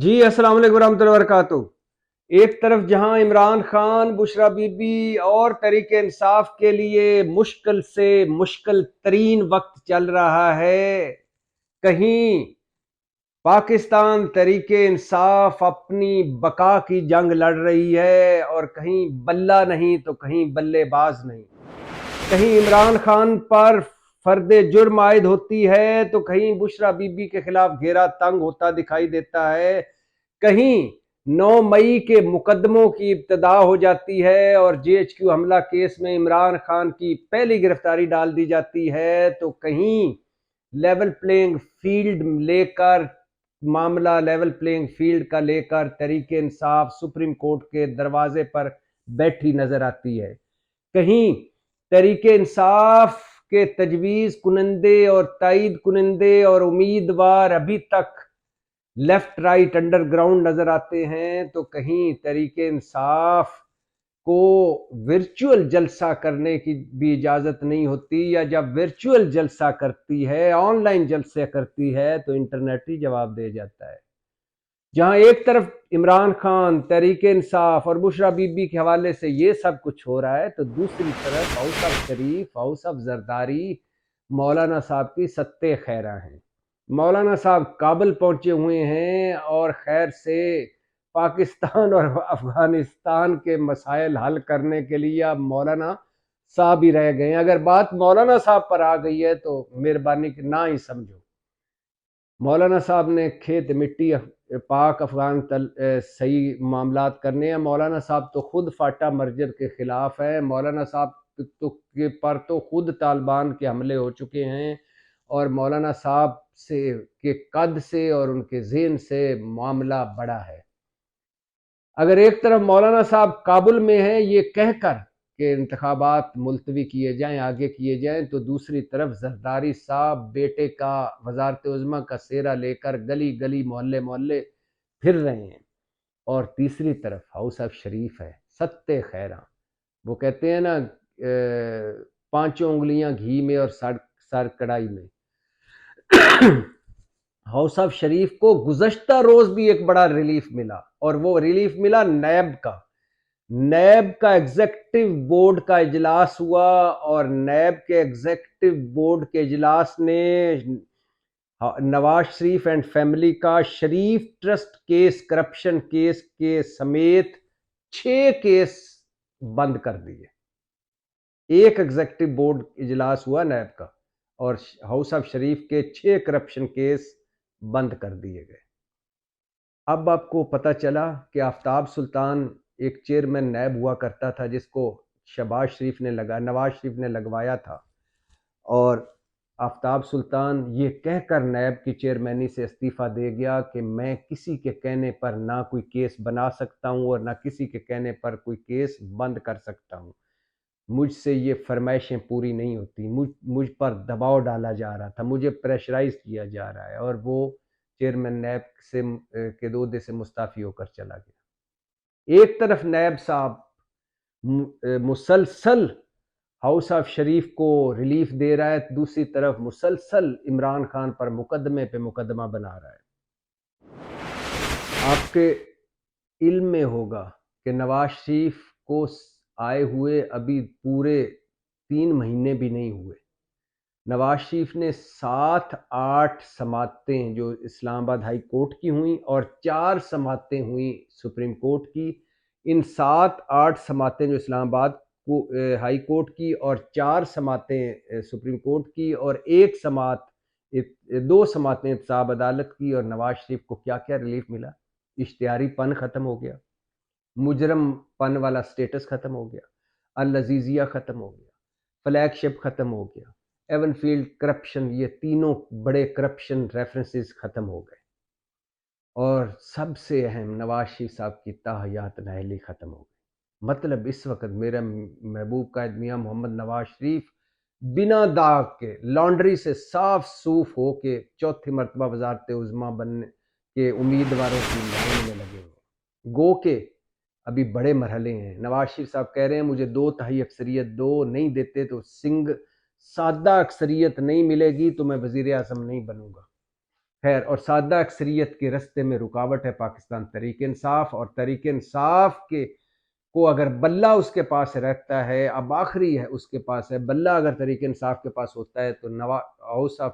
جی السلام علیکم ورحمۃ اللہ وبرکاتہ۔ ایک طرف جہاں عمران خان، بشرا بی بی اور تحریک انصاف کے لیے مشکل سے مشکل ترین وقت چل رہا ہے، کہیں پاکستان تحریک انصاف اپنی بقا کی جنگ لڑ رہی ہے، اور کہیں بلہ نہیں تو کہیں بلے باز نہیں۔ کہیں عمران خان پر فرد جرم عائد ہوتی ہے تو کہیں بشرا بی بی کے خلاف گھیرا تنگ ہوتا دکھائی دیتا ہے، کہیں 9 مئی کے مقدموں کی ابتدا ہو جاتی ہے اور جے ایچ کیو حملہ کیس میں عمران خان کی پہلی گرفتاری ڈال دی جاتی ہے، تو کہیں لیول پلینگ فیلڈ لے کر معاملہ لیول پلینگ فیلڈ کا لے کر تحریک انصاف سپریم کورٹ کے دروازے پر بیٹھی نظر آتی ہے۔ کہیں تحریک انصاف کے تجویز کنندے اور تائید کنندے اور امیدوار ابھی تک لیفٹ رائٹ انڈر گراؤنڈ نظر آتے ہیں، تو کہیں تحریک انصاف کو ورچوئل جلسہ کرنے کی بھی اجازت نہیں ہوتی، یا جب ورچوئل جلسہ کرتی ہے، آن لائن جلسے کرتی ہے، تو انٹرنیٹ ہی جواب دے جاتا ہے۔ جہاں ایک طرف عمران خان، تحریک انصاف اور بشرا بی بی کے حوالے سے یہ سب کچھ ہو رہا ہے، تو دوسری طرف house of Sharif, house of Zardari, مولانا صاحب کی ستہ خیرہ ہیں۔ مولانا صاحب کابل پہنچے ہوئے ہیں اور خیر سے پاکستان اور افغانستان کے مسائل حل کرنے کے لیے اب مولانا صاحب ہی رہ گئے ہیں۔ اگر بات مولانا صاحب پر آ گئی ہے تو مہربانی نہ ہی سمجھو۔ مولانا صاحب نے کھیت مٹی پاک افغان صحیح معاملات کرنے ہیں۔ مولانا صاحب تو خود فاٹا مرجر کے خلاف ہے۔ مولانا صاحب پر تو خود طالبان کے حملے ہو چکے ہیں، اور مولانا صاحب کے قد سے اور ان کے ذہن سے معاملہ بڑا ہے۔ اگر ایک طرف مولانا صاحب کابل میں ہیں یہ کہہ کر کہ انتخابات ملتوی کیے جائیں، آگے کیے جائیں، تو دوسری طرف زرداری صاحب بیٹے کا وزارت عظمیٰ کا سہرا لے کر گلی گلی محلے محلے پھر رہے ہیں، اور تیسری طرف ہاؤس آف شریف ہے، ستہ خیرہ۔ وہ کہتے ہیں نا 5 انگلیاں گھی میں اور سر کڑائی میں۔ ہاؤس آف شریف کو گزشتہ روز بھی ایک بڑا ریلیف ملا، اور وہ ریلیف ملا نیب کا ایگزیکٹو بورڈ کا اجلاس ہوا، اور نیب کے ایگزیکٹو بورڈ کے اجلاس نے نواز شریف اینڈ فیملی کا شریف ٹرسٹ کیس، کرپشن کیس کے سمیت 6 کیس بند کر دیے۔ ایک ایگزیکٹو بورڈ اجلاس ہوا نیب کا، اور ہاؤس آف شریف کے 6 کرپشن کیس بند کر دیے گئے۔ اب آپ کو پتہ چلا کہ آفتاب سلطان ایک چیئرمین نیب ہوا کرتا تھا، جس کو نواز شریف نے لگوایا تھا، اور آفتاب سلطان یہ کہہ کر نیب کی چیئرمینی سے استعفیٰ دے گیا کہ میں کسی کے کہنے پر نہ کوئی کیس بنا سکتا ہوں اور نہ کسی کے کہنے پر کوئی کیس بند کر سکتا ہوں، مجھ سے یہ فرمائشیں پوری نہیں ہوتی، مجھ پر دباؤ ڈالا جا رہا تھا، مجھے پریشرائز کیا جا رہا ہے، اور وہ چیئرمین نیب کے عہدے سے مستعفی ہو کر چلا گیا۔ ایک طرف نیب صاحب مسلسل ہاؤس آف شریف کو ریلیف دے رہا ہے، دوسری طرف مسلسل عمران خان پر مقدمے پہ مقدمہ بنا رہا ہے۔ آپ کے علم میں ہوگا کہ نواز شریف کو آئے ہوئے ابھی پورے 3 مہینے بھی نہیں ہوئے۔ نواز شریف نے 7-8 سماعتیں جو اسلام آباد ہائی کورٹ کی ہوئیں اور 4 سماعتیں ہوئیں سپریم کورٹ کی، ان 7-8 سماعتیں جو اسلام آباد ہائی کورٹ کی اور 4 سماعتیں سپریم کورٹ کی اور 2 سماعتیں احتساب عدالت کی، اور نواز شریف کو کیا کیا ریلیف ملا؟ اشتہاری پن ختم ہو گیا، مجرم پن والا سٹیٹس ختم ہو گیا، العزیزیہ ختم ہو گیا، فلیگ شپ ختم ہو گیا، ایون فیلڈ کرپشن، یہ تینوں بڑے کرپشن ریفرنسز ختم ہو گئے، اور سب سے اہم نواز شریف صاحب کی تاحیات نااہلی ختم ہو گئی۔ مطلب اس وقت میرا محبوب قائد میاں محمد نواز شریف بنا داغ کے، لانڈری سے صاف صوف ہو کے 4تھی مرتبہ وزارت عظمیٰ بننے کے امیدواروں کی لائن میں لگے ہوئے، گو کہ ابھی بڑے مرحلے ہیں۔ نواز شریف صاحب کہہ رہے ہیں مجھے 2/3 اکثریت دو، نہیں دیتے تو سادہ اکثریت نہیں ملے گی تو میں وزیر اعظم نہیں بنوں گا۔ خیر، اور سادہ اکثریت کے رستے میں رکاوٹ ہے پاکستان تحریک انصاف، اور تحریک انصاف کے کو اگر بلہ اس کے پاس رہتا ہے، اب آخری ہے اس کے پاس ہے بلہ، اگر تحریک انصاف کے پاس ہوتا ہے تو ہاؤس آف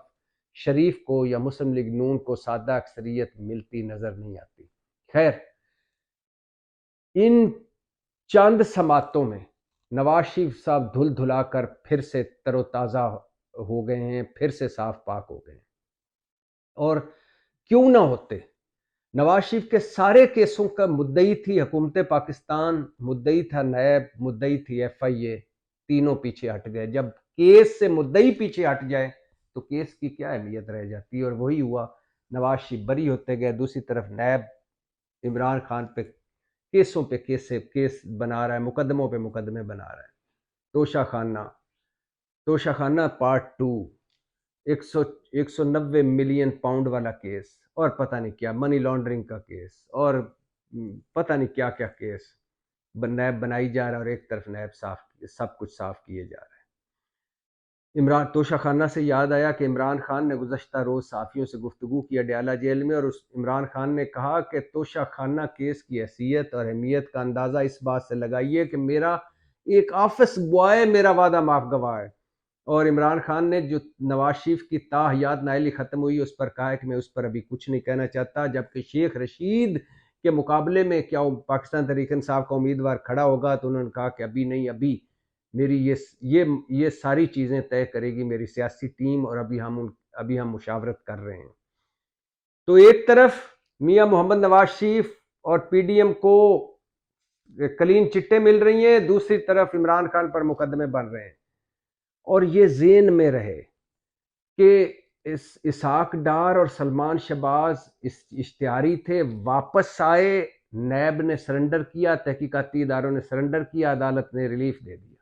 شریف کو یا مسلم لیگ نون کو سادہ اکثریت ملتی نظر نہیں آتی۔ خیر، ان چند سماعتوں میں نواز شریف صاحب دھل دھلا کر پھر سے تر و تازہ ہو گئے ہیں، پھر سے صاف پاک ہو گئے ہیں۔ اور کیوں نہ ہوتے، نواز شریف کے سارے کیسوں کا مدعی تھی حکومت پاکستان، مدعی تھا نیب، مدعی تھی ایف آئی اے، تینوں پیچھے ہٹ گئے۔ جب کیس سے مدعی پیچھے ہٹ جائے تو کیس کی کیا اہمیت رہ جاتی ہے، اور وہی ہوا، نواز شریف بری ہوتے گئے، دوسری طرف نیب عمران خان پہ کیسوں پہ کیس بنا رہا ہے، مقدموں پہ مقدمے بنا رہا ہے۔ توشہ خانہ پارٹ 2، 190 ملین پاؤنڈ والا کیس، اور پتہ نہیں کیا منی لانڈرنگ کا کیس، اور پتہ نہیں کیا کیا کیس نیب بنائی جا رہا ہے، اور ایک طرف نیب سب کچھ صاف کیے جا رہا ہے۔ توشہ خانہ سے یاد آیا کہ عمران خان نے گزشتہ روز صحافیوں سے گفتگو کی اڈیالہ جیل میں، اور عمران خان نے کہا کہ توشہ خانہ کیس کی حیثیت اور اہمیت کا اندازہ اس بات سے لگائیے کہ میرا ایک آفس بوائے میرا وعدہ معاف گواہ ہے۔ اور عمران خان نے جو نواز شریف کی تاحیات نااہلی ختم ہوئی اس پر کہا ہے کہ میں اس پر ابھی کچھ نہیں کہنا چاہتا، جبکہ شیخ رشید کے مقابلے میں کیا پاکستان تحریک انصاف کا امیدوار کھڑا ہوگا تو انہوں نے کہا کہ ابھی نہیں، ابھی میری یہ ساری چیزیں طے کرے گی میری سیاسی ٹیم، اور ابھی ہم مشاورت کر رہے ہیں۔ تو ایک طرف میاں محمد نواز شریف اور پی ڈی ایم کو کلین چٹیں مل رہی ہیں، دوسری طرف عمران خان پر مقدمے بن رہے ہیں، اور یہ ذہن میں رہے کہ اسحاق ڈار اور سلمان شہباز اشتہاری تھے، واپس آئے، نیب نے سرنڈر کیا، تحقیقاتی اداروں نے سرنڈر کیا، عدالت نے ریلیف دے دیا۔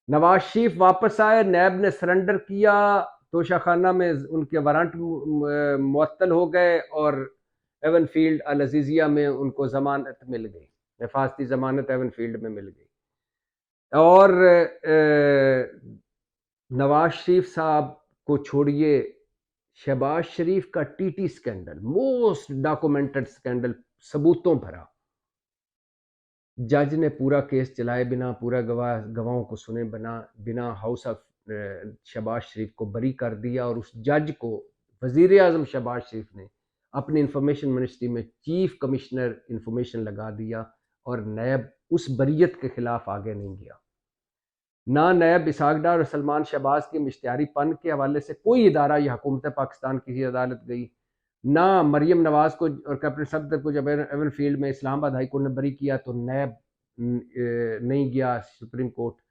نواز شریف واپس آئے، نیب نے سرنڈر کیا، توشہ خانہ میں ان کے وارنٹ معطل ہو گئے، اور ایون فیلڈ العزیزیہ میں ان کو ضمانت مل گئی، حفاظتی ضمانت ایون فیلڈ میں مل گئی۔ اور نواز شریف صاحب کو چھوڑیے، شہباز شریف کا T T scandal, most documented scandal, ثبوتوں بھرا، جج نے پورا کیس چلائے بنا، پورا گواہوں کو سنے بنا ہاؤس آف شہباز شریف کو بری کر دیا، اور اس جج کو وزیر اعظم شہباز شریف نے اپنی انفارمیشن منسٹری میں چیف کمشنر انفارمیشن لگا دیا، اور نیب اس بریت کے خلاف آگے نہیں گیا۔ نہ نیب اسحاق ڈار اور سلمان شہباز کی اشتہاری پن کے حوالے سے کوئی ادارہ یا حکومت پاکستان کسی عدالت گئی، نہ مریم نواز کو اور کیپٹن صفدر کو جب ایون فیلڈ میں اسلام آباد ہائی کورٹ نے بری کیا تو نیب نہیں گیا سپریم کورٹ،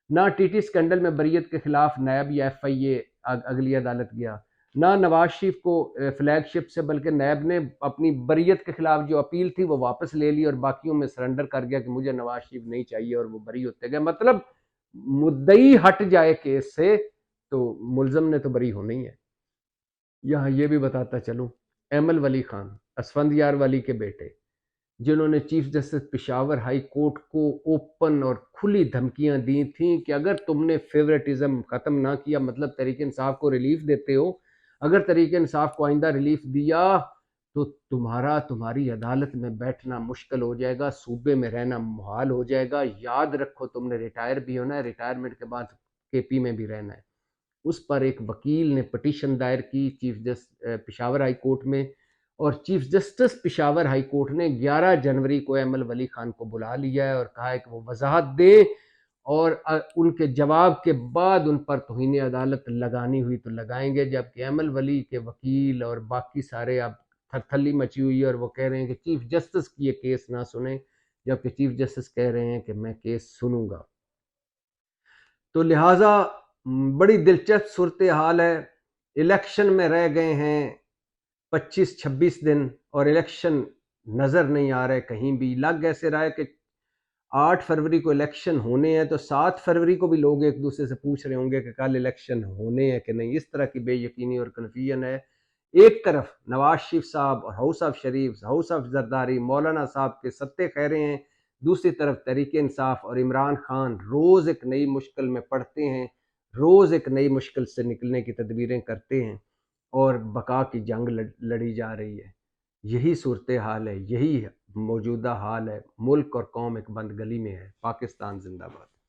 نہ ٹی ٹی سکینڈل میں بریت کے خلاف نیب یا ایف آئی اے اگلی عدالت گیا، نہ نواز شریف کو فلیگ شپ سے بلکہ نیب نے اپنی بریت کے خلاف جو اپیل تھی وہ واپس لے لی، اور باقیوں میں سرنڈر کر گیا کہ مجھے نواز شریف نہیں چاہیے، اور وہ بری ہوتے گئے۔ مطلب مدعی ہٹ جائے کیس سے تو ملزم نے تو بری ہونا ہی ہے۔ یہاں یہ بھی بتاتا چلوں، ایمل ولی خان، اسفندیار ولی کے بیٹے، جنہوں نے chief justice Peshawar high court کو اوپن اور کھلی دھمکیاں دی تھیں کہ اگر تم نے فیورٹزم ختم نہ کیا، مطلب تحریک انصاف کو ریلیف دیتے ہو، اگر تحریک انصاف کو آئندہ ریلیف دیا تو تمہاری عدالت میں بیٹھنا مشکل ہو جائے گا، صوبے میں رہنا محال ہو جائے گا، یاد رکھو تم نے ریٹائر بھی ہونا ہے، ریٹائرمنٹ کے بعد کے پی میں بھی رہنا ہے۔ اس پر ایک وکیل نے پٹیشن دائر کی chief justice Peshawar high court میں، اور chief justice Peshawar high court نے 11 جنوری کو ایمل ولی خان کو بلا لیا ہے اور کہا ہے کہ وہ وضاحت دے، اور ان کے جواب کے بعد ان پر توہین عدالت لگانی ہوئی تو لگائیں گے، جبکہ ایمل ولی کے وکیل اور باقی سارے اب تھرتھلی مچی ہوئی ہے، اور وہ کہہ رہے ہیں کہ چیف جسٹس کی یہ کیس نہ سنیں، جبکہ چیف جسٹس کہہ رہے ہیں کہ میں کیس سنوں گا۔ تو لہٰذا بڑی دلچسپ صورتحال ہے، الیکشن میں رہ گئے ہیں 25-26 دن، اور الیکشن نظر نہیں آ رہے کہیں بھی۔ لگ ایسے رہا ہے کہ 8 فروری کو الیکشن ہونے ہیں تو 7 فروری کو بھی لوگ ایک دوسرے سے پوچھ رہے ہوں گے کہ کل الیکشن ہونے ہیں کہ نہیں۔ اس طرح کی بے یقینی اور کنفیوژن ہے۔ ایک طرف نواز شریف صاحب اور house of Sharif, house of Zardari, مولانا صاحب کے ستے خیرے ہیں، دوسری طرف تحریک انصاف اور عمران خان روز ایک نئی مشکل میں پڑتے ہیں، روز ایک نئی مشکل سے نکلنے کی تدبیریں کرتے ہیں، اور بقا کی جنگ لڑی جا رہی ہے۔ یہی صورتحال ہے، یہی موجودہ حال ہے، ملک اور قوم ایک بند گلی میں ہے۔ پاکستان زندہ باد۔